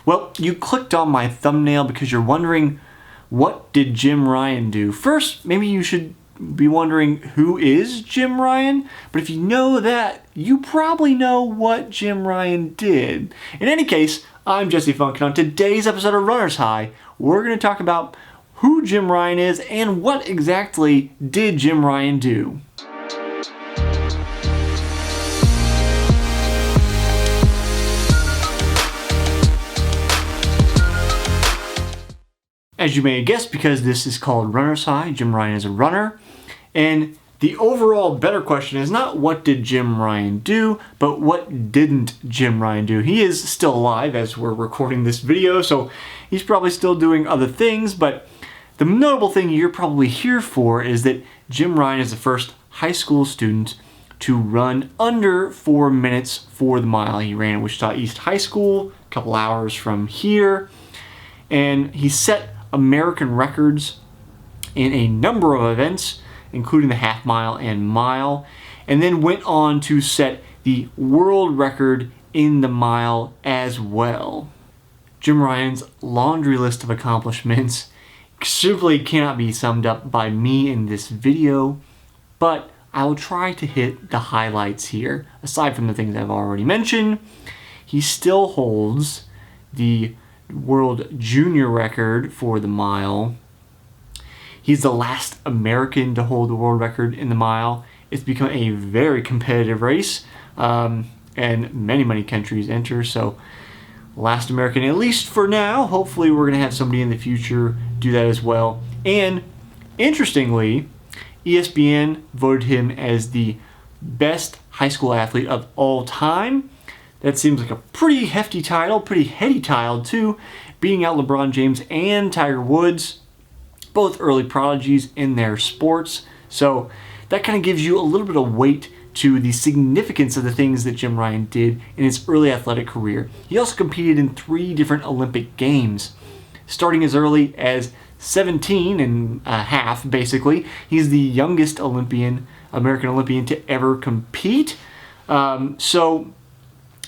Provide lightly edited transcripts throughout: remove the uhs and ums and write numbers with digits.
Well, you clicked on my thumbnail because you're wondering, what did Jim Ryun do? First, maybe you should be wondering, who is Jim Ryun? But if you know that, you probably know what Jim Ryun did. In any case, I'm Jesse Funk, and on today's episode of Runner's High, we're going to talk about who Jim Ryun is and what exactly did Jim Ryun do. As you may have guessed, because this is called Runner's High, Jim Ryun is a runner. And the overall better question is not what did Jim Ryun do, but what didn't Jim Ryun do. He is still alive as we're recording this video, so he's probably still doing other things, but the notable thing you're probably here for is that Jim Ryun is the first high school student to run under 4 minutes for the mile. He ran at Wichita East High School, a couple hours from here, and he set American records in a number of events, including the half mile and mile, and then went on to set the world record in the mile as well. Jim Ryun's laundry list of accomplishments simply cannot be summed up by me in this video, but I will try to hit the highlights here. Aside from the things I've already mentioned, he still holds the world junior record for the mile. He's the last American to hold the world record in the mile. It's become a very competitive race, and many countries enter, so last American, at least for now. Hopefully we're going to have somebody in the future do that as well. And interestingly, ESPN voted him as the best high school athlete of all time. That seems like a pretty hefty title, pretty heady title too, beating out LeBron James and Tiger Woods, both early prodigies in their sports. So that kind of gives you a little bit of weight to the significance of the things that Jim Ryun did in his early athletic career. He also competed in 3 different Olympic Games, starting as early as 17 and a half, basically. He's the youngest American Olympian to ever compete. So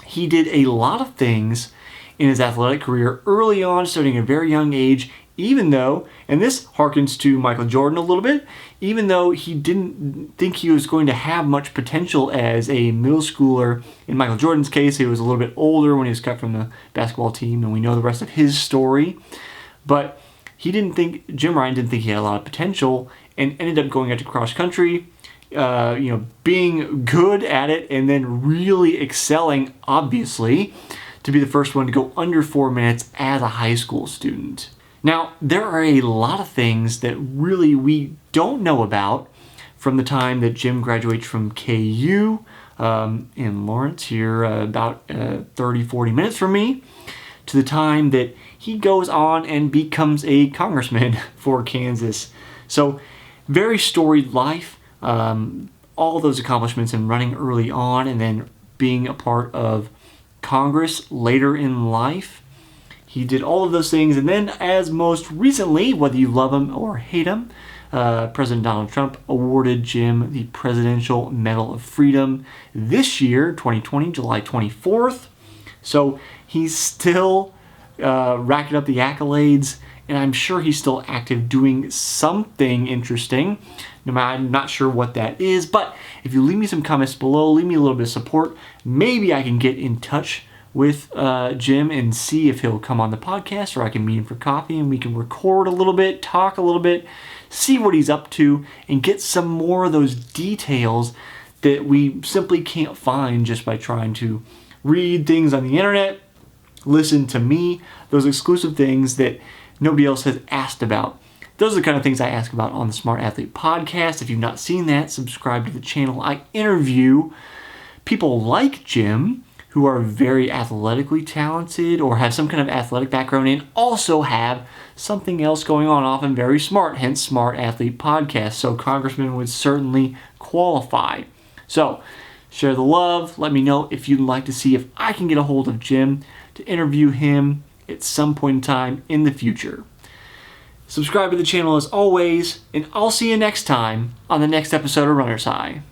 he did a lot of things in his athletic career early on, starting at a very young age, even though, and this harkens to Michael Jordan a little bit, even though he didn't think he was going to have much potential as a middle schooler. In Michael Jordan's case, he was a little bit older when he was cut from the basketball team, and we know the rest of his story. But Jim Ryun didn't think he had a lot of potential, and ended up going out to cross country, being good at it, and then really excelling, obviously, to be the first one to go under 4 minutes as a high school student. Now, there are a lot of things that really we don't know about from the time that Jim graduates from KU in Lawrence here, about 30-40 minutes from me, to the time that he goes on and becomes a congressman for Kansas. So, very storied life. All those accomplishments in running early on and then being a part of Congress later in life. He did all of those things, and then as most recently, whether you love him or hate him, President Donald Trump awarded Jim the Presidential Medal of Freedom this year, 2020, July 24th. So he's still racking up the accolades, and I'm sure he's still active doing something interesting. I'm not sure what that is, but if you leave me some comments below, leave me a little bit of support, maybe I can get in touch with Jim and see if he'll come on the podcast, or I can meet him for coffee and we can record a little bit, talk a little bit, see what he's up to, and get some more of those details that we simply can't find just by trying to read things on the internet, listen to me, those exclusive things that nobody else has asked about. Those are the kind of things I ask about on the Smart Athlete podcast. If you've not seen that, subscribe to the channel. I interview people like Jim who are very athletically talented or have some kind of athletic background and also have something else going on, often very smart, hence Smart Athlete Podcast. So Congressman would certainly qualify. So share the love. Let me know if you'd like to see if I can get a hold of Jim to interview him at some point in time in the future. Subscribe to the channel as always, and I'll see you next time on the next episode of Runner's High.